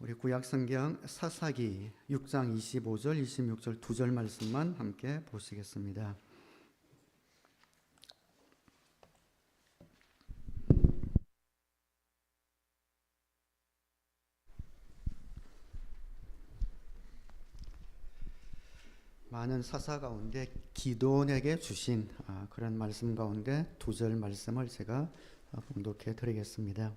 우리 구약성경 사사기 6장 25절, 26절 2절 말씀만 함께 보시겠습니다. 많은 사사 가운데 기도원에게 주신 그런 말씀 가운데 2절 말씀을 제가 봉독해 드리겠습니다.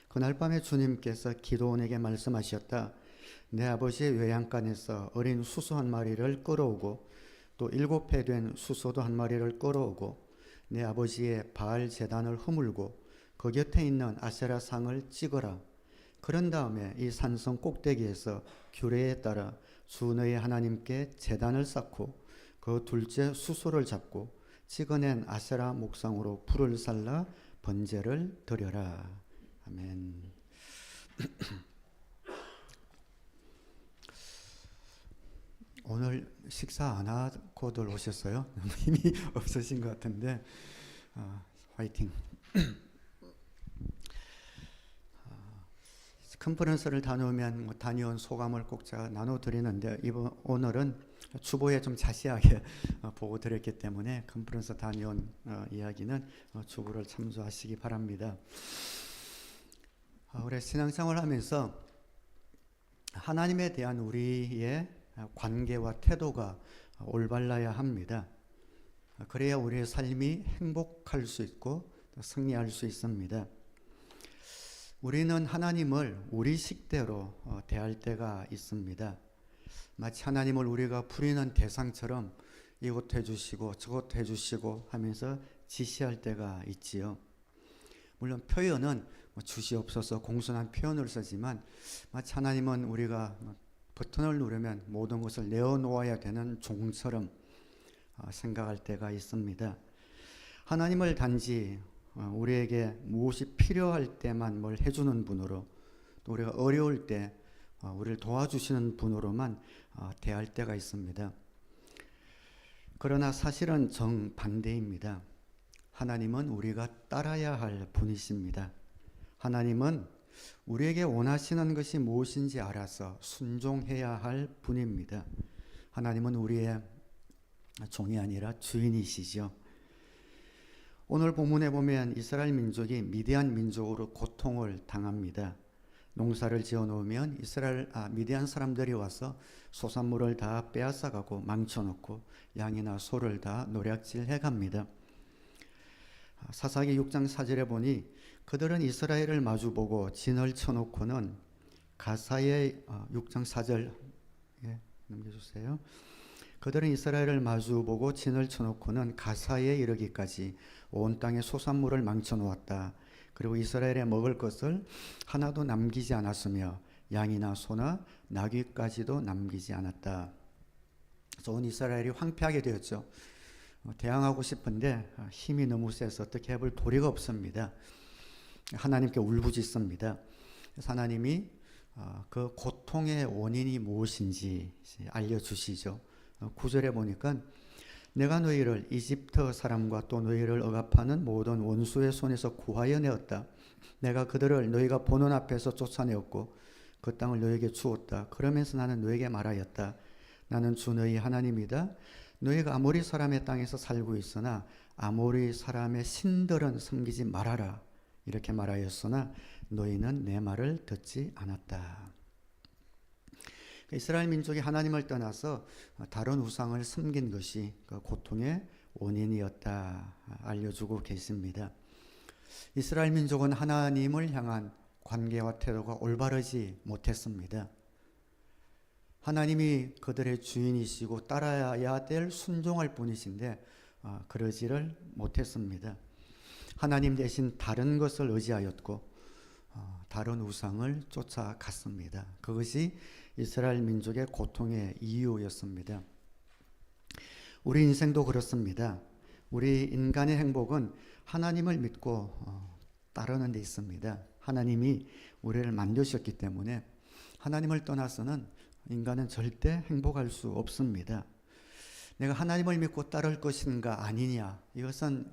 그날 밤에 주님께서 기도원에게 말씀하셨다. 내 아버지의 외양간에서 어린 수소 한 마리를 끌어오고 또 7회 된 수소도 한 마리를 끌어오고 내 아버지의 바알 제단을 허물고 그 곁에 있는 아세라 상을 찍어라. 그런 다음에 이 산성 꼭대기에서 규례에 따라 주 너의 하나님께 제단을 쌓고 그 둘째 수소를 잡고 찍어낸 아세라 목상으로 불을 살라 번제를 드려라. 아멘. 오늘 식사 안 하고들 오셨어요? 너무 힘이 없으신 것 같은데 화이팅. 컨퍼런스를 다녀오면 다녀온 소감을 꼭 제가 나눠드리는데 오늘은 주보에 좀 자세하게 보고 드렸기 때문에 컨퍼런스 다녀온 이야기는 주보를 참조하시기 바랍니다. 우리 신앙생활을 하면서 하나님에 대한 우리의 관계와 태도가 올바라야 합니다. 그래야 우리의 삶이 행복할 수 있고 승리할 수 있습니다. 우리는 하나님을 우리 식대로 대할 때가 있습니다. 마치 하나님을 우리가 부리는 대상처럼 이것 해주시고 저것 해주시고 하면서 지시할 때가 있지요. 물론 표현은 주시옵소서 공손한 표현을 쓰지만 마치 하나님은 우리가 버튼을 누르면 모든 것을 내어놓아야 되는 종처럼 생각할 때가 있습니다. 하나님을 단지 우리에게 무엇이 필요할 때만 뭘 해주는 분으로 또 우리가 어려울 때 우리를 도와주시는 분으로만 대할 때가 있습니다. 그러나 사실은 정반대입니다. 하나님은 우리가 따라야 할 분이십니다. 하나님은 우리에게 원하시는 것이 무엇인지 알아서 순종해야 할 분입니다. 하나님은 우리의 종이 아니라 주인이시죠. 오늘 본문에 보면 이스라엘 민족이 미디안 민족으로 고통을 당합니다. 농사를 지어놓으면 미디안 사람들이 와서 소산물을 다 빼앗아가고 망쳐놓고 양이나 소를 다 노략질해갑니다. 사사기 6장 4절에 보니 그들은 이스라엘을 마주보고 진을 쳐놓고는 가사의 6장 4절 넘겨주세요. 그들은 이스라엘을 마주보고 진을 쳐놓고는 가사에 이르기까지 온 땅의 소산물을 망쳐놓았다. 그리고 이스라엘에 먹을 것을 하나도 남기지 않았으며 양이나 소나 나귀까지도 남기지 않았다. 그래서 온 이스라엘이 황폐하게 되었죠. 대항하고 싶은데 힘이 너무 세서 어떻게 해볼 도리가 없습니다. 하나님께 울부짖습니다. 그래서 하나님이 그 고통의 원인이 무엇인지 알려주시죠. 9절에 보니까 내가 너희를 이집트 사람과 또 너희를 억압하는 모든 원수의 손에서 구하여 내었다. 내가 그들을 너희가 보는 앞에서 쫓아내었고 그 땅을 너희에게 주었다. 그러면서 나는 너희에게 말하였다. 나는 주 너희 하나님이다. 너희가 아모리 사람의 땅에서 살고 있으나 아모리 사람의 신들은 섬기지 말아라. 이렇게 말하였으나 너희는 내 말을 듣지 않았다. 이스라엘 민족이 하나님을 떠나서 다른 우상을 섬긴 것이 그 고통의 원인이었다 알려주고 계십니다. 이스라엘 민족은 하나님을 향한 관계와 태도가 올바르지 못했습니다. 하나님이 그들의 주인이시고 따라야 될 순종할 분이신데 그러지를 못했습니다. 하나님 대신 다른 것을 의지하였고 다른 우상을 쫓아갔습니다. 그것이 이스라엘 민족의 고통의 이유였습니다. 우리 인생도 그렇습니다. 우리 인간의 행복은 하나님을 믿고 따르는 데 있습니다. 하나님이 우리를 만드셨기 때문에 하나님을 떠나서는 인간은 절대 행복할 수 없습니다. 내가 하나님을 믿고 따를 것인가 아니냐, 이것은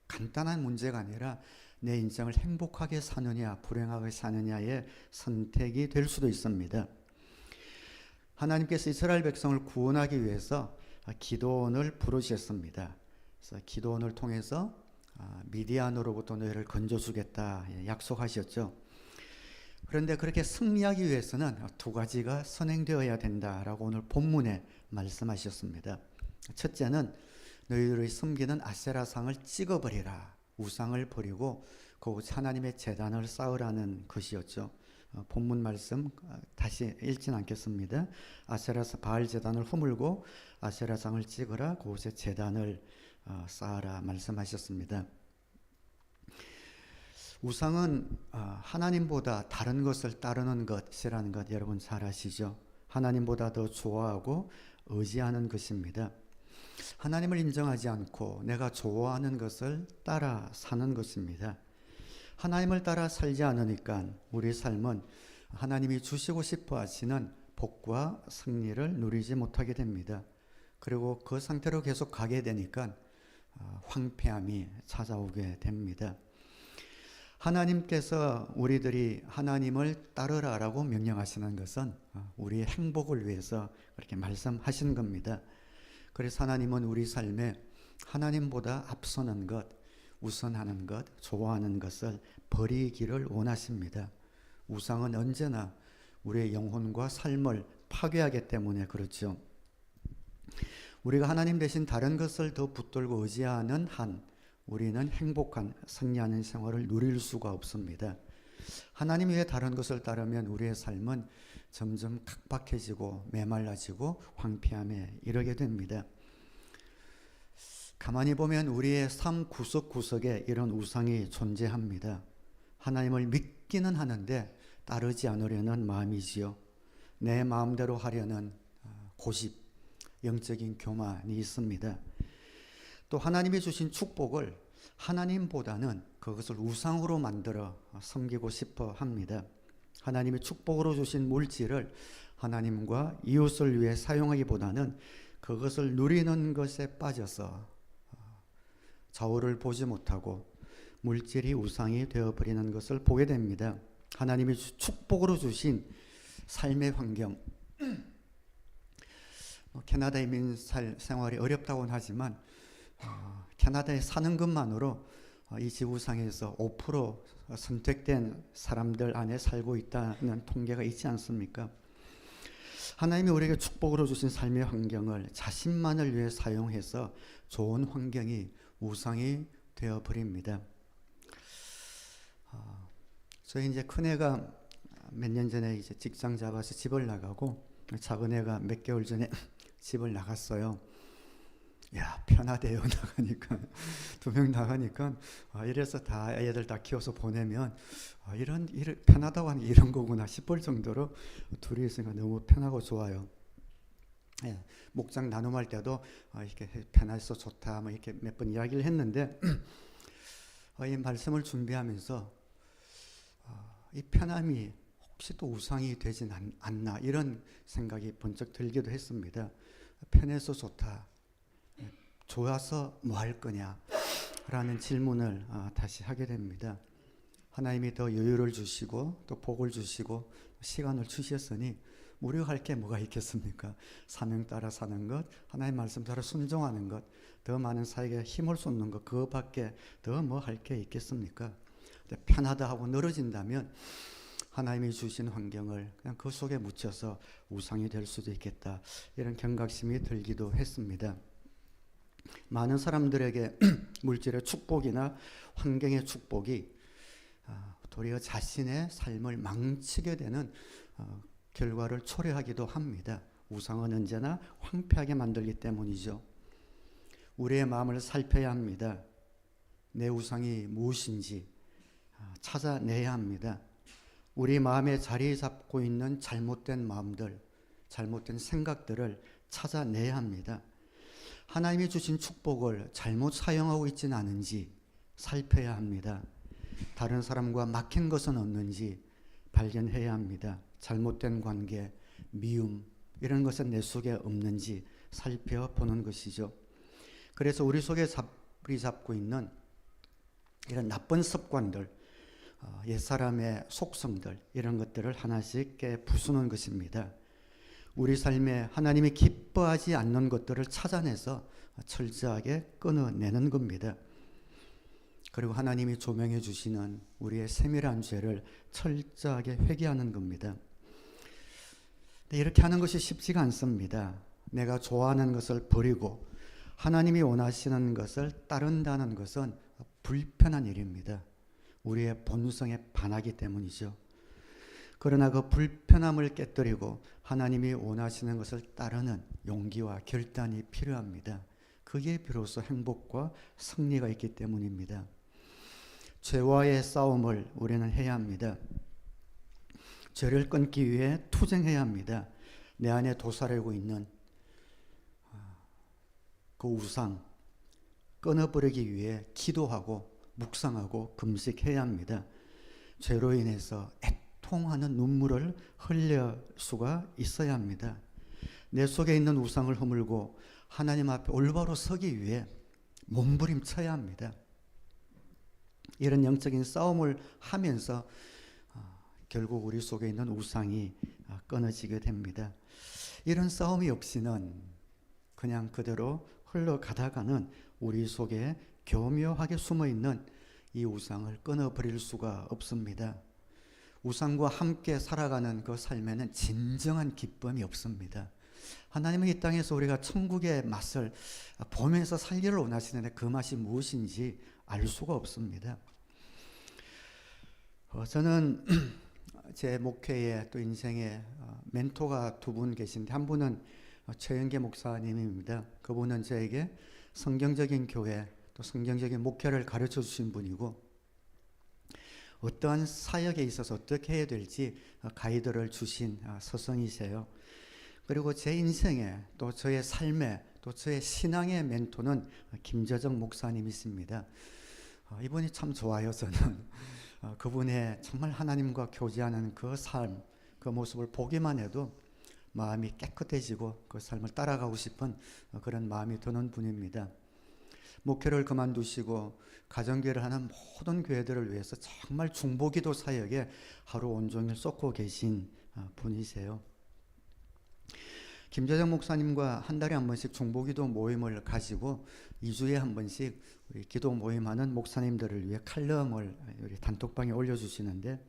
간단한 문제가 아니라 내 인생을 행복하게 사느냐 불행하게 사느냐의 선택이 될 수도 있습니다. 하나님께서 이스라엘 백성을 구원하기 위해서 기드온을 부르셨습니다. 그래서 기드온을 통해서 미디안으로부터 너희를 건져주겠다 약속하셨죠. 그런데 그렇게 승리하기 위해서는 두 가지가 선행되어야 된다라고 오늘 본문에 말씀하셨습니다. 첫째는 너희들이 섬기는 아세라상을 찍어버리라. 우상을 버리고 그곳 하나님의 제단을 쌓으라는 것이었죠. 본문 말씀 다시 읽진 않겠습니다. 바알 제단을 허물고 아세라상을 찍으라. 그곳에 제단을 쌓아라 말씀하셨습니다. 우상은 하나님보다 다른 것을 따르는 것이라는 것 여러분 잘 아시죠? 하나님보다 더 좋아하고 의지하는 것입니다. 하나님을 인정하지 않고 내가 좋아하는 것을 따라 사는 것입니다. 하나님을 따라 살지 않으니까 우리 삶은 하나님이 주시고 싶어 하시는 복과 승리를 누리지 못하게 됩니다. 그리고 그 상태로 계속 가게 되니까 황폐함이 찾아오게 됩니다. 하나님께서 우리들이 하나님을 따르라라고 명령하시는 것은 우리의 행복을 위해서 그렇게 말씀하신 겁니다. 그래서 하나님은 우리 삶에 하나님보다 앞서는 것, 우선하는 것, 좋아하는 것을 버리기를 원하십니다. 우상은 언제나 우리의 영혼과 삶을 파괴하기 때문에 그렇죠. 우리가 하나님 대신 다른 것을 더 붙들고 의지하는 한 우리는 행복한 승리하는 생활을 누릴 수가 없습니다. 하나님 외에 다른 것을 따르면 우리의 삶은 점점 각박해지고 메말라지고 황폐함에 이르게 됩니다. 가만히 보면 우리의 삶 구석구석에 이런 우상이 존재합니다. 하나님을 믿기는 하는데 따르지 않으려는 마음이지요. 내 마음대로 하려는 고집, 영적인 교만이 있습니다. 또 하나님이 주신 축복을 하나님보다는 그것을 우상으로 만들어 섬기고 싶어 합니다. 하나님이 축복으로 주신 물질을 하나님과 이웃을 위해 사용하기보다는 그것을 누리는 것에 빠져서 저울을 보지 못하고 물질이 우상이 되어버리는 것을 보게 됩니다. 하나님이 축복으로 주신 삶의 환경, 캐나다 이민 생활이 어렵다고는 하지만 캐나다에 사는 것만으로 이 지구상에서 5% 선택된 사람들 안에 살고 있다는 통계가 있지 않습니까? 하나님이 우리에게 축복으로 주신 삶의 환경을 자신만을 위해 사용해서 좋은 환경이 우상이 되어버립니다. 저희 이제 큰애가 몇 년 전에 이제 직장 잡아서 집을 나가고 작은애가 몇 개월 전에 집을 나갔어요. 야, 편하대요. 나가니까 두 명 나가니까 이래서 다 애들 다 키워서 보내면 이런 편하다고 하는 게 이런 거구나 싶을 정도로 둘이 있으니까 너무 편하고 좋아요. 예, 목장 나눔할 때도 이렇게 편해서 좋다 뭐 이렇게 몇 번 이야기를 했는데 이 말씀을 준비하면서 이 편함이 혹시 또 우상이 되진 않나 이런 생각이 번쩍 들기도 했습니다. 편해서 좋다. 좋아서 뭐 할 거냐 라는 질문을 다시 하게 됩니다. 하나님이 더 여유를 주시고 또 복을 주시고 시간을 주셨으니 우리가 할 게 뭐가 있겠습니까? 사명 따라 사는 것, 하나님 말씀 따라 순종하는 것, 더 많은 사역에 힘을 쏟는 것, 그거밖에 더 뭐 할 게 있겠습니까? 편하다 하고 늘어진다면 하나님이 주신 환경을 그냥 그 속에 묻혀서 우상이 될 수도 있겠다, 이런 경각심이 들기도 했습니다. 많은 사람들에게 물질의 축복이나 환경의 축복이 도리어 자신의 삶을 망치게 되는 결과를 초래하기도 합니다. 우상은 언제나 황폐하게 만들기 때문이죠. 우리의 마음을 살펴야 합니다. 내 우상이 무엇인지 찾아내야 합니다. 우리 마음에 자리 잡고 있는 잘못된 마음들, 잘못된 생각들을 찾아내야 합니다. 하나님이 주신 축복을 잘못 사용하고 있지는 않은지 살펴야 합니다. 다른 사람과 막힌 것은 없는지 발견해야 합니다. 잘못된 관계, 미움 이런 것은 내 속에 없는지 살펴보는 것이죠. 그래서 우리 속에 자리 잡고 있는 이런 나쁜 습관들, 옛사람의 속성들, 이런 것들을 하나씩 부수는 것입니다. 우리 삶에 하나님이 기뻐하지 않는 것들을 찾아내서 철저하게 끊어내는 겁니다. 그리고 하나님이 조명해 주시는 우리의 세밀한 죄를 철저하게 회개하는 겁니다. 이렇게 하는 것이 쉽지가 않습니다. 내가 좋아하는 것을 버리고 하나님이 원하시는 것을 따른다는 것은 불편한 일입니다. 우리의 본성에 반하기 때문이죠. 그러나 그 불편함을 깨뜨리고 하나님이 원하시는 것을 따르는 용기와 결단이 필요합니다. 그게 비로소 행복과 승리가 있기 때문입니다. 죄와의 싸움을 우리는 해야 합니다. 죄를 끊기 위해 투쟁해야 합니다. 내 안에 도사리고 있는 그 우상 끊어버리기 위해 기도하고 묵상하고 금식해야 합니다. 죄로 인해서 애통하는 눈물을 흘릴 수가 있어야 합니다. 내 속에 있는 우상을 허물고 하나님 앞에 올바로 서기 위해 몸부림쳐야 합니다. 이런 영적인 싸움을 하면서 결국 우리 속에 있는 우상이 끊어지게 됩니다. 이런 싸움이 없이는 그냥 그대로 흘러가다가는 우리 속에 교묘하게 숨어있는 이 우상을 끊어버릴 수가 없습니다. 우상과 함께 살아가는 그 삶에는 진정한 기쁨이 없습니다. 하나님은 이 땅에서 우리가 천국의 맛을 보면서 살기를 원하시는데 그 맛이 무엇인지 알 수가 없습니다. 저는 제 목회에 또 인생에 멘토가 두 분 계신데 한 분은 최영계 목사님입니다. 그분은 저에게 성경적인 교회 또 성경적인 목회를 가르쳐 주신 분이고 어떠한 사역에 있어서 어떻게 해야 될지 가이드를 주신 스승이세요. 그리고 제 인생에 또 저의 삶에 또 저의 신앙의 멘토는 김재정 목사님이십니다. 이분이 참 좋아요. 저는 그분의 정말 하나님과 교제하는 그 삶, 그 모습을 보기만 해도 마음이 깨끗해지고 그 삶을 따라가고 싶은 그런 마음이 드는 분입니다. 목회를 그만두시고 가정교회를 하는 모든 교회들을 위해서 정말 중보기도 사역에 하루 온종일 쏟고 계신 분이세요. 김재정 목사님과 한 달에 한 번씩 중보기도 모임을 가지고 2주에 한 번씩 우리 기도 모임하는 목사님들을 위해 칼럼을 우리 단톡방에 올려주시는데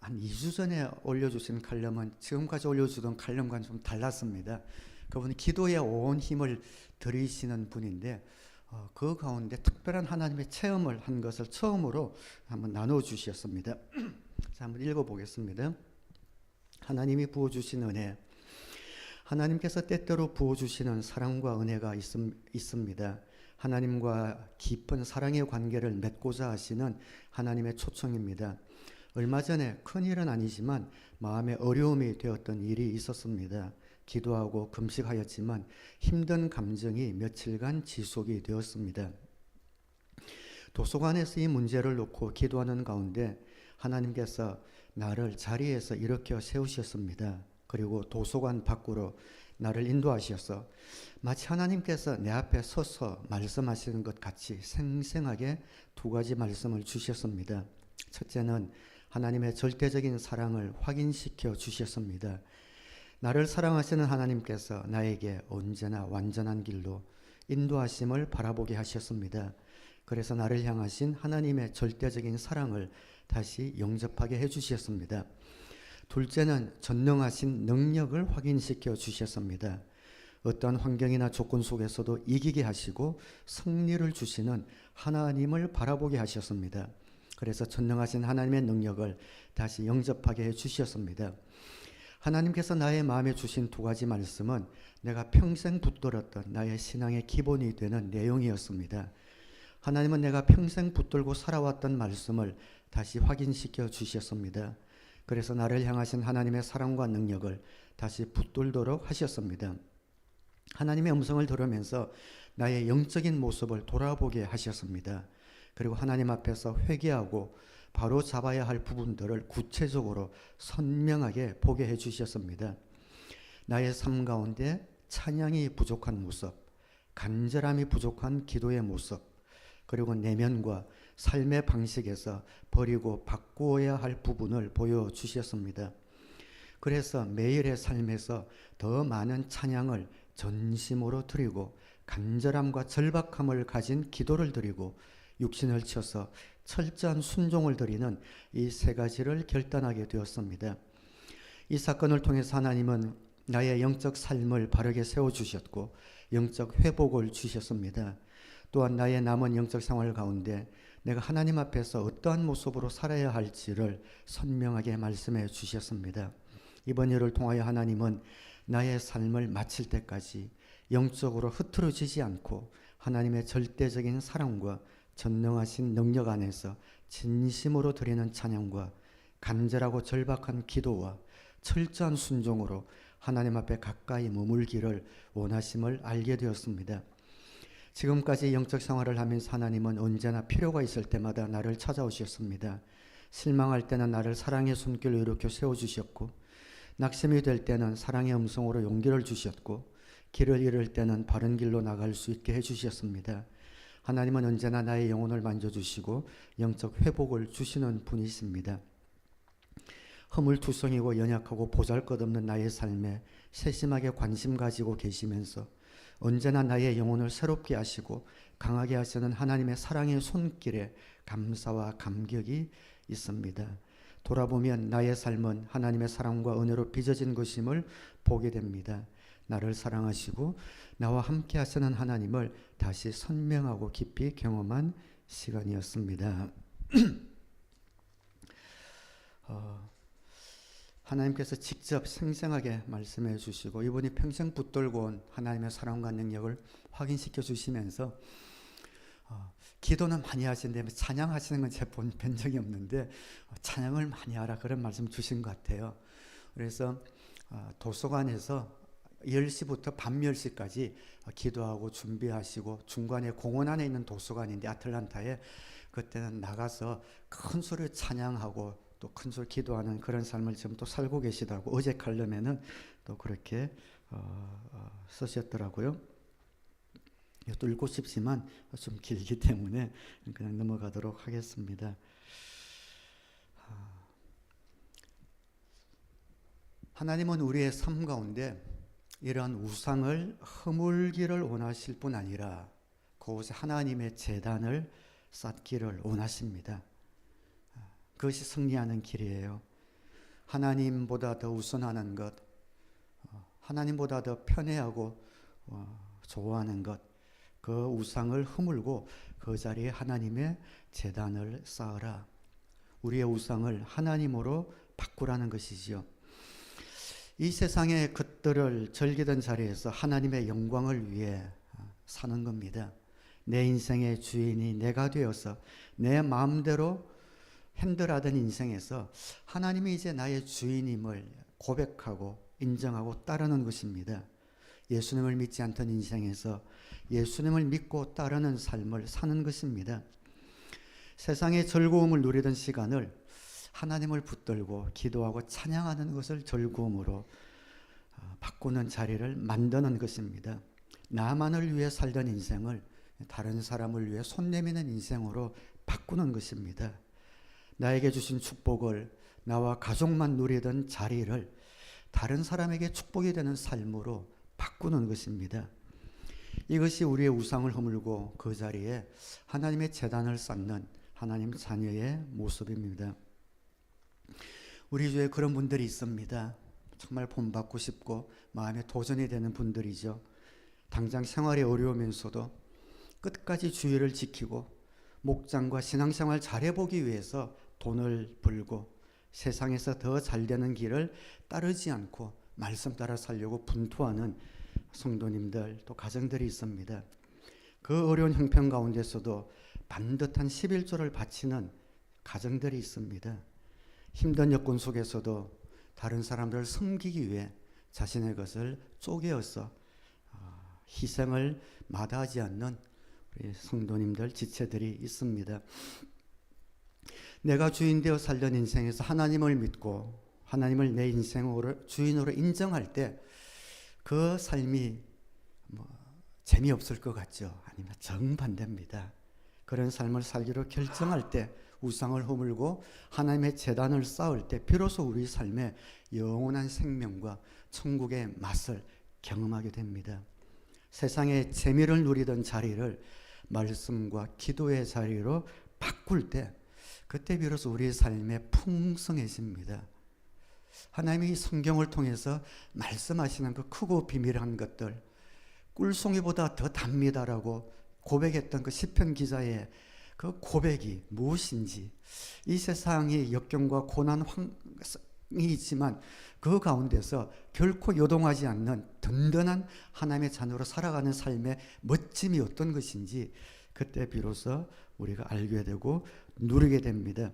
한 2주 전에 올려주신 칼럼은 지금까지 올려주던 칼럼과는 좀 달랐습니다. 그분은 기도에 온 힘을 들이시는 분인데 그 가운데 특별한 하나님의 체험을 한 것을 처음으로 한번 나눠주셨습니다. 자, 한번 읽어보겠습니다. 하나님이 부어주신 은혜, 하나님께서 때때로 부어주시는 사랑과 은혜가 있습니다. 하나님과 깊은 사랑의 관계를 맺고자 하시는 하나님의 초청입니다. 얼마 전에 큰일은 아니지만 마음에 어려움이 되었던 일이 있었습니다. 기도하고 금식하였지만 힘든 감정이 며칠간 지속이 되었습니다. 도서관에서 이 문제를 놓고 기도하는 가운데 하나님께서 나를 자리에서 일으켜 세우셨습니다. 그리고 도서관 밖으로 나를 인도하셔서 마치 하나님께서 내 앞에 서서 말씀하시는 것 같이 생생하게 두 가지 말씀을 주셨습니다. 첫째는 하나님의 절대적인 사랑을 확인시켜 주셨습니다. 나를 사랑하시는 하나님께서 나에게 언제나 완전한 길로 인도하심을 바라보게 하셨습니다. 그래서 나를 향하신 하나님의 절대적인 사랑을 다시 영접하게 해주셨습니다. 둘째는 전능하신 능력을 확인시켜 주셨습니다. 어떠한 환경이나 조건 속에서도 이기게 하시고 승리를 주시는 하나님을 바라보게 하셨습니다. 그래서 전능하신 하나님의 능력을 다시 영접하게 해주셨습니다. 하나님께서 나의 마음에 주신 두 가지 말씀은 내가 평생 붙들었던 나의 신앙의 기본이 되는 내용이었습니다. 하나님은 내가 평생 붙들고 살아왔던 말씀을 다시 확인시켜 주셨습니다. 그래서 나를 향하신 하나님의 사랑과 능력을 다시 붙들도록 하셨습니다. 하나님의 음성을 들으면서 나의 영적인 모습을 돌아보게 하셨습니다. 그리고 하나님 앞에서 회개하고 바로 잡아야 할 부분들을 구체적으로 선명하게 보게 해주셨습니다. 나의 삶 가운데 찬양이 부족한 모습, 간절함이 부족한 기도의 모습, 그리고 내면과 삶의 방식에서 버리고 바꾸어야 할 부분을 보여주셨습니다. 그래서 매일의 삶에서 더 많은 찬양을 전심으로 드리고 간절함과 절박함을 가진 기도를 드리고 육신을 쳐서 철저한 순종을 드리는 이 세 가지를 결단하게 되었습니다. 이 사건을 통해서 하나님은 나의 영적 삶을 바르게 세워주셨고 영적 회복을 주셨습니다. 또한 나의 남은 영적 생활 가운데 내가 하나님 앞에서 어떠한 모습으로 살아야 할지를 선명하게 말씀해 주셨습니다. 이번 일을 통하여 하나님은 나의 삶을 마칠 때까지 영적으로 흐트러지지 않고 하나님의 절대적인 사랑과 전능하신 능력 안에서 진심으로 드리는 찬양과 간절하고 절박한 기도와 철저한 순종으로 하나님 앞에 가까이 머물기를 원하심을 알게 되었습니다. 지금까지 영적 생활을 하면서 하나님은 언제나 필요가 있을 때마다 나를 찾아오셨습니다. 실망할 때는 나를 사랑의 손길로 일으켜 세워주셨고 낙심이 될 때는 사랑의 음성으로 용기를 주셨고 길을 잃을 때는 바른 길로 나갈 수 있게 해주셨습니다. 하나님은 언제나 나의 영혼을 만져주시고 영적 회복을 주시는 분이십니다. 허물투성이고 연약하고 보잘것없는 나의 삶에 세심하게 관심 가지고 계시면서 언제나 나의 영혼을 새롭게 하시고 강하게 하시는 하나님의 사랑의 손길에 감사와 감격이 있습니다. 돌아보면 나의 삶은 하나님의 사랑과 은혜로 빚어진 것임을 보게 됩니다. 나를 사랑하시고 나와 함께 하시는 하나님을 다시 선명하고 깊이 경험한 시간이었습니다. 하나님께서 직접 생생하게 말씀해 주시고 이분이 평생 붙들고 온 하나님의 사랑과 능력을 확인시켜 주시면서 기도는 많이 하시는데 찬양하시는 건 제가 본 적이 없는데 찬양을 많이 하라 그런 말씀 주신 것 같아요. 그래서 도서관에서 10시부터 밤 10시까지 기도하고 준비하시고 중간에 공원 안에 있는 도서관인데 아틀란타에 그때는 나가서 큰 소리로 찬양하고 또 큰 소리 기도하는 그런 삶을 지금 또 살고 계시다고 어제 칼럼에는 또 그렇게 쓰셨더라고요. 또 읽고 싶지만 좀 길기 때문에 그냥 넘어가도록 하겠습니다. 하나님은 우리의 삶 가운데 이러한 우상을 허물기를 원하실 뿐 아니라 그곳에 하나님의 제단을 쌓기를 원하십니다. 그것이 승리하는 길이에요. 하나님보다 더 우선하는 것, 하나님보다 더 편애하고 좋아하는 것, 그 우상을 허물고 그 자리에 하나님의 제단을 쌓으라. 우리의 우상을 하나님으로 바꾸라는 것이지요. 이 세상의 것들을 즐기던 자리에서 하나님의 영광을 위해 사는 겁니다. 내 인생의 주인이 내가 되어서 내 마음대로 핸들하던 인생에서 하나님이 이제 나의 주인임을 고백하고 인정하고 따르는 것입니다. 예수님을 믿지 않던 인생에서 예수님을 믿고 따르는 삶을 사는 것입니다. 세상의 즐거움을 누리던 시간을 하나님을 붙들고 기도하고 찬양하는 것을 즐거움으로 바꾸는 자리를 만드는 것입니다. 나만을 위해 살던 인생을 다른 사람을 위해 손 내미는 인생으로 바꾸는 것입니다. 나에게 주신 축복을 나와 가족만 누리던 자리를 다른 사람에게 축복이 되는 삶으로 바꾸는 것입니다. 이것이 우리의 우상을 허물고 그 자리에 하나님의 제단을 쌓는 하나님 자녀의 모습입니다. 우리 주위에 그런 분들이 있습니다. 정말 본받고 싶고 마음에 도전이 되는 분들이죠. 당장 생활이 어려우면서도 끝까지 주의를 지키고 목장과 신앙생활 잘해보기 위해서 돈을 벌고 세상에서 더 잘되는 길을 따르지 않고 말씀 따라 살려고 분투하는 성도님들 또 가정들이 있습니다. 그 어려운 형편 가운데서도 반듯한 11조를 바치는 가정들이 있습니다. 힘든 여건 속에서도 다른 사람들을 섬기기 위해 자신의 것을 쪼개어서 희생을 마다하지 않는 우리 성도님들 지체들이 있습니다. 내가 주인 되어 살던 인생에서 하나님을 믿고 하나님을 내 인생으로 주인으로 인정할 때 그 삶이 재미없을 것 같죠? 아니면 정반대입니다. 그 그런 삶을 살기로 결정할 때, 우상을 허물고 하나님의 제단을 쌓을 때 비로소 우리 삶에 영원한 생명과 천국의 맛을 경험하게 됩니다. 세상의 재미를 누리던 자리를 말씀과 기도의 자리로 바꿀 때, 그때 비로소 우리의 삶에 풍성해집니다. 하나님이 성경을 통해서 말씀하시는 그 크고 비밀한 것들, 꿀송이보다 더 답니다라고 고백했던 그 시편 기자의 그 고백이 무엇인지, 이 세상이 역경과 고난 환경이 있지만 그 가운데서 결코 요동하지 않는 든든한 하나님의 자녀로 살아가는 삶의 멋짐이 어떤 것인지 그때 비로소 우리가 알게 되고 누리게 됩니다.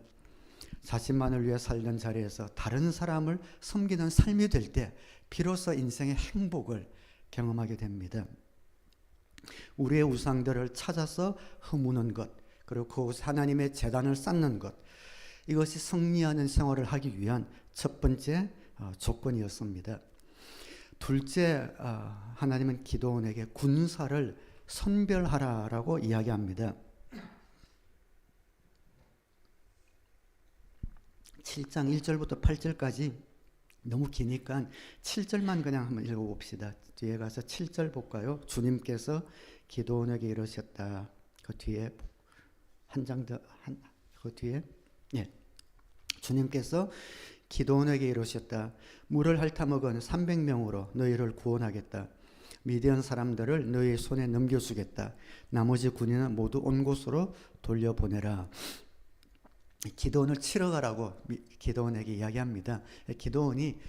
자신만을 위해 살던 자리에서 다른 사람을 섬기는 삶이 될 때 비로소 인생의 행복을 경험하게 됩니다. 우리의 우상들을 찾아서 허무는 것, 그리고 그곳에 하나님의 제단을 쌓는 것, 이것이 승리하는 생활을 하기 위한 첫 번째 조건이었습니다. 둘째, 하나님은 기드온에게 군사를 선별하라라고 이야기합니다. 7장 1절부터 8절까지 너무 기니까 7절만 그냥 한번 읽어봅시다. 뒤에 가서 7절 볼까요? 주님께서 기드온에게 이르셨다. 그 뒤에 한 장 더, 그 뒤에, 예. 주님께서 기드온에게 이르셨다. 물을 핥아먹은 300명으로 너희를 구원하겠다. 미디안 사람들을 너희 손에 넘겨주겠다. 나머지 군인은 모두 온 곳으로 돌려보내라. 기드온을 치러 가라고 기드온에게 이야기합니다. 기드온이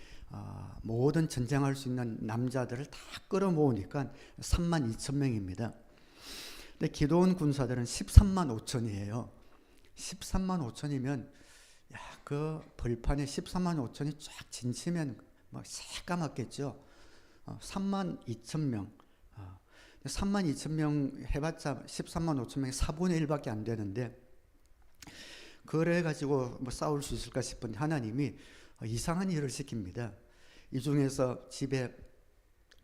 모든 전쟁할 수 있는 남자들을 다 끌어모으니까 32,000명입니다. 근데 기드온 군사들은 13만 5천이에요. 13만 5천이면 그 벌판에 13만 5천이 쫙 진치면 막 새까맣겠죠. 3만 2천 명. 3만 2천 명 해봤자 13만 5천 명이 4분의 1밖에 안 되는데, 그래 가지고 뭐 싸울 수 있을까 싶은데 하나님이 이상한 일을 시킵니다. 이 중에서 집에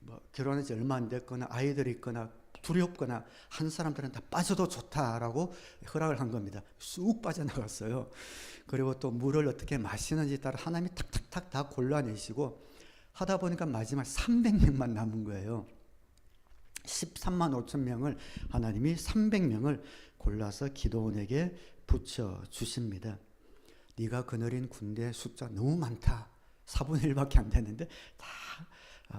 뭐 결혼한 지 얼마 안 됐거나 아이들이 있거나 두렵거나 한 사람들은 다 빠져도 좋다라고 허락을 한 겁니다. 쑥 빠져나갔어요. 그리고 또 물을 어떻게 마시는지 따라 하나님이 탁탁탁 다 골라내시고 하다 보니까 마지막 300명만 남은 거예요. 13만 5천 명을 하나님이 300명을 골라서 기드온에게 붙여주십니다. 네가 거느린 군대 숫자 너무 많다. 4분의 1밖에 안 되는데 다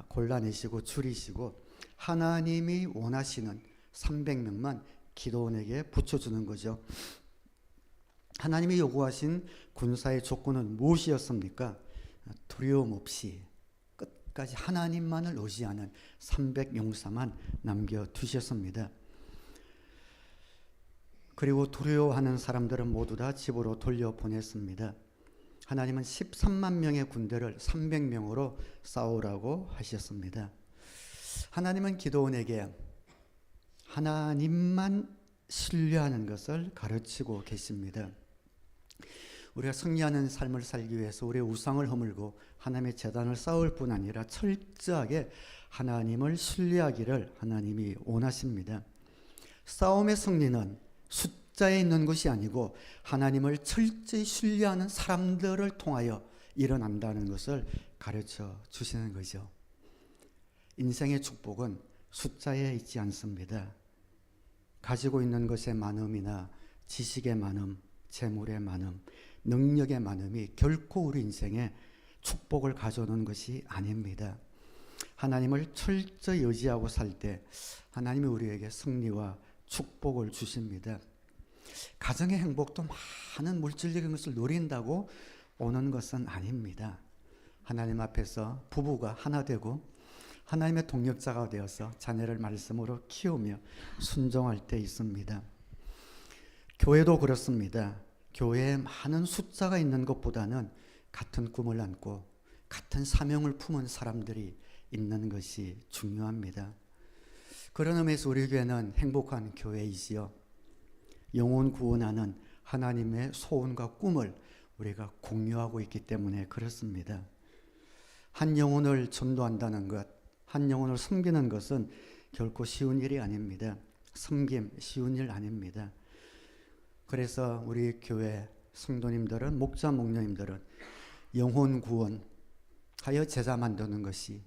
골라내시고 줄이시고 하나님이 원하시는 300명만 기드온에게 붙여주는 거죠. 하나님이 요구하신 군사의 조건은 무엇이었습니까? 두려움 없이 끝까지 하나님만을 의지하는 300용사만 남겨두셨습니다. 그리고 두려워하는 사람들은 모두 다 집으로 돌려보냈습니다. 하나님은 13만 명의 군대를 300명으로 싸우라고 하셨습니다. 하나님은 기드온에게 하나님만 신뢰하는 것을 가르치고 계십니다. 우리가 승리하는 삶을 살기 위해서 우리의 우상을 허물고 하나님의 제단을 쌓을 뿐 아니라 철저하게 하나님을 신뢰하기를 하나님이 원하십니다. 싸움의 승리는 숫자에 있는 것이 아니고 하나님을 철저히 신뢰하는 사람들을 통하여 일어난다는 것을 가르쳐 주시는 거죠. 인생의 축복은 숫자에 있지 않습니다. 가지고 있는 것의 많음이나 지식의 많음, 재물의 많음, 능력의 많음이 결코 우리 인생에 축복을 가져오는 것이 아닙니다. 하나님을 철저히 의지하고 살 때 하나님이 우리에게 승리와 축복을 주십니다. 가정의 행복도 많은 물질적인 것을 누린다고 오는 것은 아닙니다. 하나님 앞에서 부부가 하나 되고 하나님의 동력자가 되어서 자녀를 말씀으로 키우며 순종할 때 있습니다. 교회도 그렇습니다. 교회에 많은 숫자가 있는 것보다는 같은 꿈을 안고 같은 사명을 품은 사람들이 있는 것이 중요합니다. 그런 의미에서 우리 교회는 행복한 교회이지요. 영혼 구원하는 하나님의 소원과 꿈을 우리가 공유하고 있기 때문에 그렇습니다. 한 영혼을 전도한다는 것, 한 영혼을 섬기는 것은 결코 쉬운 일이 아닙니다. 섬김 쉬운 일 아닙니다. 그래서 우리 교회 성도님들은, 목자 목녀님들은 영혼 구원하여 제자 만드는 것이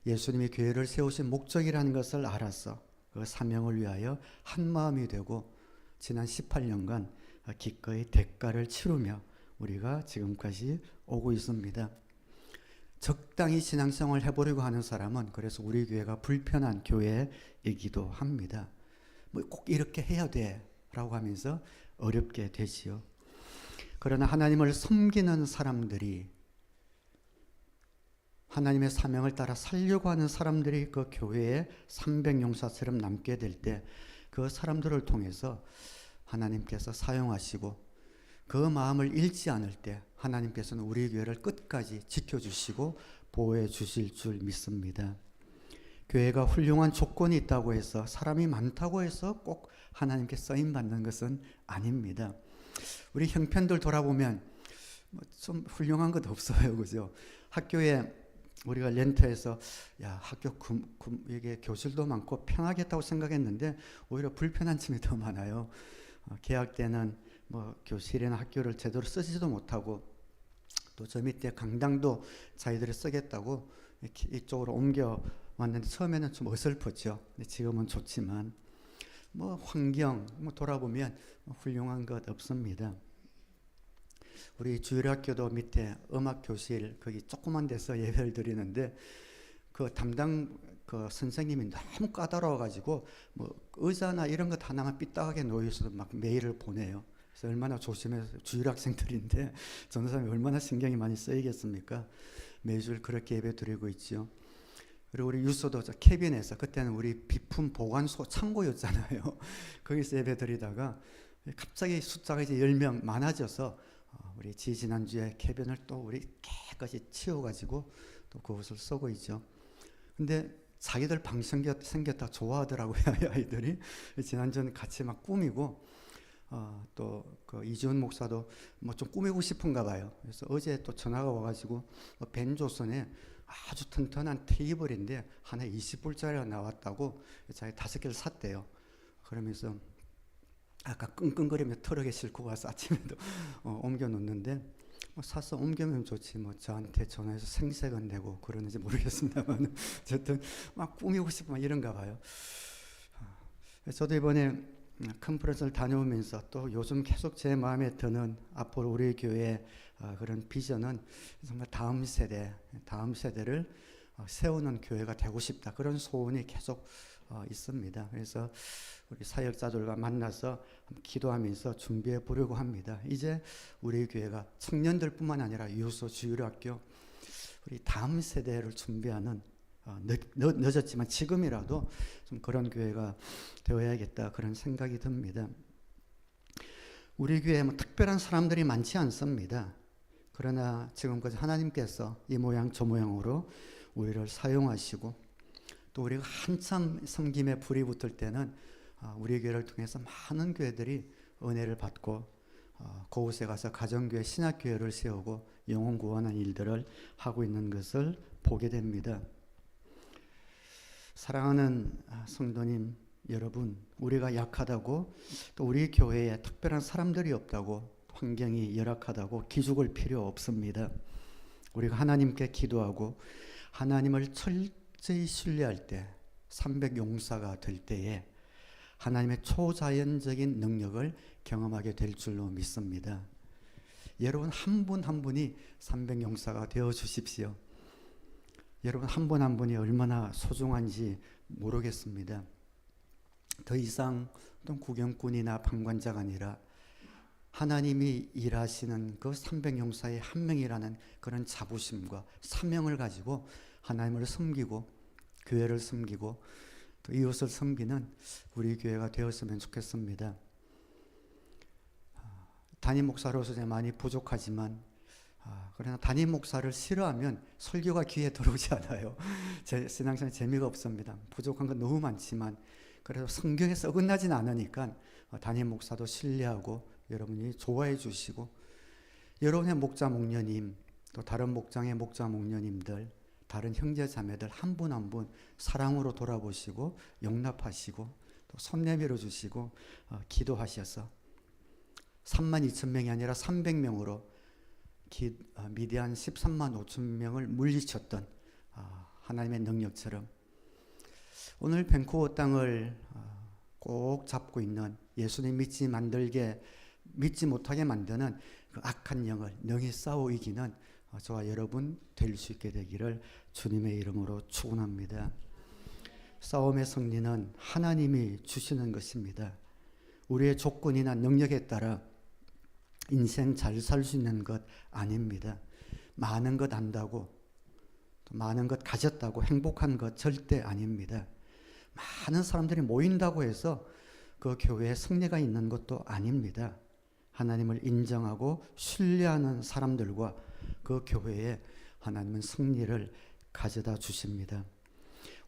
예수님이 교회를 세우신 목적이라는 것을 알아서 그 사명을 위하여 한 마음이 되고 지난 18년간 기꺼이 대가를 치르며 우리가 지금까지 오고 있습니다. 적당히 신앙생활을 해보려고 하는 사람은 그래서 우리 교회가 불편한 교회이기도 합니다. 뭐 꼭 이렇게 해야 돼 라고 하면서 어렵게 되지요. 그러나 하나님을 섬기는 사람들이, 하나님의 사명을 따라 살려고 하는 사람들이 그 교회에 300용사처럼 남게 될 때 그 사람들을 통해서 하나님께서 사용하시고 그 마음을 잃지 않을 때 하나님께서는 우리 교회를 끝까지 지켜주시고 보호해 주실 줄 믿습니다. 교회가 훌륭한 조건이 있다고 해서, 사람이 많다고 해서 꼭 하나님께 쓰임받는 것은 아닙니다. 우리 형편들 돌아보면 좀 훌륭한 것 없어요. 그죠? 학교에 우리가 렌트해서 학교 이게 교실도 많고 편하겠다고 생각했는데 오히려 불편한 점이 더 많아요. 개학 때는 뭐 교실이나 학교를 제대로 쓰지도 못하고, 또 저 밑에 강당도 자기들이 쓰겠다고 이쪽으로 옮겨 왔는데 처음에는 좀 어설펐죠. 근데 지금은 좋지만 뭐 환경 돌아보면 훌륭한 것 없습니다. 우리 주일학교도 밑에 음악교실 거기 조그만 데서 예배를 드리는데 그 담당 그 선생님이 너무 까다로워가지고 뭐 의자나 이런 것 하나만 삐딱하게 놓여있어도 막 메일을 보내요. 그래서 얼마나 조심해서, 주일학생들인데 전도사님이 얼마나 신경이 많이 쓰이겠습니까? 매주 그렇게 예배 드리고 있죠. 그리고 우리 유소도 저 캐빈에서, 그때는 우리 비품 보관소 창고였잖아요. 거기서 예배 드리다가 갑자기 숫자가 이제 10명 많아져서 우리 지난주에 캐빈을 또 우리 깨끗이 치워가지고 또 그것을 쓰고 있죠. 근데 자기들 방 생겼다 좋아하더라고요. 아이들이. 지난주는 같이 막 꾸미고, 또 그 이지훈 목사도 뭐 좀 꾸미고 싶은가 봐요. 그래서 어제 또 전화가 와가지고 벤조선에 아주 튼튼한 테이블인데 하나 20불짜리가 나왔다고 자기 5개를 샀대요. 그러면서 아까 끙끙거리며 트럭에 싣고 와서 아침에도 옮겨 놓는데, 사서 옮겨면 좋지 뭐 저한테 전화해서 생색은 내고 그러는지 모르겠습니다만 어쨌든 막 꾸미고 싶고 막 이런가 봐요. 저도 이번에 컨퍼런스를 다녀오면서 또 요즘 계속 제 마음에 드는 앞으로 우리 교회의 그런 비전은 정말 다음 세대를 세우는 교회가 되고 싶다, 그런 소원이 계속 있습니다. 그래서 우리 사역자들과 만나서 기도하면서 준비해 보려고 합니다. 이제 우리 교회가 청년들뿐만 아니라 유소, 주일학교, 우리 다음 세대를 준비하는, 늦었지만 지금이라도 좀 그런 교회가 되어야겠다, 그런 생각이 듭니다. 우리 교회에 뭐 특별한 사람들이 많지 않습니다. 그러나 지금까지 하나님께서 이 모양 저 모양으로 우리를 사용하시고, 또 우리가 한참 섬김에 불이 붙을 때는 우리 교회를 통해서 많은 교회들이 은혜를 받고 그곳에 가서 가정교회, 신학교회를 세우고 영혼 구원하는 일들을 하고 있는 것을 보게 됩니다. 사랑하는 성도님 여러분, 우리가 약하다고, 또 우리 교회에 특별한 사람들이 없다고, 환경이 열악하다고 기죽을 필요 없습니다. 우리가 하나님께 기도하고 하나님을 철저히 신뢰할 때, 300용사가 될 때에 하나님의 초자연적인 능력을 경험하게 될 줄로 믿습니다. 여러분 한 분 한 분이 300용사가 되어 주십시오. 여러분 한 분 한 분이 얼마나 소중한지 모르겠습니다. 더 이상 어떤 구경꾼이나 방관자가 아니라 하나님이 일하시는 그 300용사의 한 명이라는 그런 자부심과 사명을 가지고 하나님을 섬기고 교회를 섬기고 또 이웃을 섬기는 우리 교회가 되었으면 좋겠습니다. 담임 목사로서 제가 많이 부족하지만, 그러나 담임 목사를 싫어하면 설교가 귀에 들어오지 않아요. 제 신앙생활 재미가 없습니다. 부족한 건 너무 많지만 그래도 성경에서 어긋나진 않으니까 담임 목사도 신뢰하고 여러분이 좋아해 주시고, 여러분의 목자 목녀님, 또 다른 목장의 목자 목녀님들, 다른 형제 자매들 한 분 한 분 사랑으로 돌아보시고 용납하시고 또 손 내밀어 주시고 기도하셔서 32,000명이 아니라 300명으로 미디안 13만 5천 명을 물리쳤던 하나님의 능력처럼 오늘 밴쿠버 땅을 꼭 잡고 있는 예수님 믿지 못하게 만드는 그 악한 영을 능히 싸워 이기는 저와 여러분 될 수 있게 되기를 주님의 이름으로 축원합니다. 싸움의 승리는 하나님이 주시는 것입니다. 우리의 조건이나 능력에 따라 인생 잘 살 수 있는 것 아닙니다. 많은 것 안다고 또 많은 것 가졌다고 행복한 것 절대 아닙니다. 많은 사람들이 모인다고 해서 그 교회에 승리가 있는 것도 아닙니다. 하나님을 인정하고 신뢰하는 사람들과 그 교회에 하나님은 승리를 가져다 주십니다.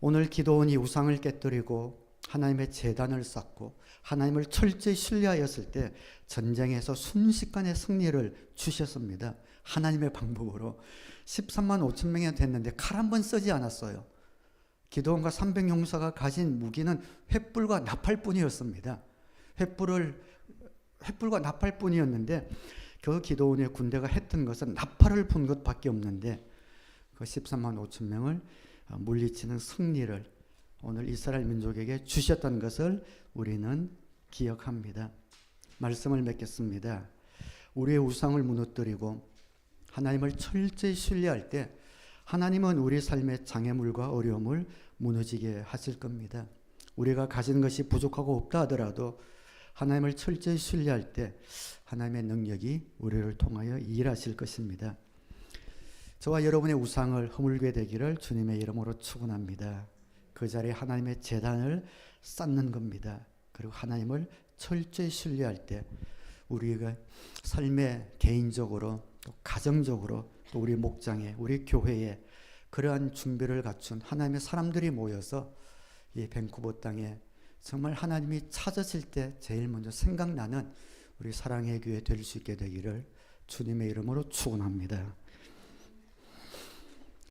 오늘 기도원이 우상을 깨뜨리고 하나님의 제단을 쌓고 하나님을 철저히 신뢰하였을 때 전쟁에서 순식간에 승리를 주셨습니다. 하나님의 방법으로 13만 5천 명이 됐는데 칼 한 번 쓰지 않았어요. 기도원과 300용사가 가진 무기는 횃불과 나팔뿐이었습니다. 횃불과 나팔뿐이었는데 그 기도원의 군대가 했던 것은 나팔을 푼 것밖에 없는데 그 13만 5천 명을 물리치는 승리를 오늘 이스라엘 민족에게 주셨던 것을 우리는 기억합니다. 말씀을 맺겠습니다. 우리의 우상을 무너뜨리고 하나님을 철저히 신뢰할 때 하나님은 우리 삶의 장애물과 어려움을 무너지게 하실 겁니다. 우리가 가진 것이 부족하고 없다 하더라도 하나님을 철저히 신뢰할 때 하나님의 능력이 우리를 통하여 일하실 것입니다. 저와 여러분의 우상을 허물게 되기를 주님의 이름으로 축원합니다. 그 자리에 하나님의 제단을 쌓는 겁니다. 그리고 하나님을 철저히 신뢰할 때 우리가 삶의 개인적으로 또 가정적으로 또 우리 목장에 우리 교회에 그러한 준비를 갖춘 하나님의 사람들이 모여서 이 밴쿠버 땅에 정말 하나님이 찾으실 때 제일 먼저 생각나는 우리 사랑의 교회 될 수 있게 되기를 주님의 이름으로 축원합니다.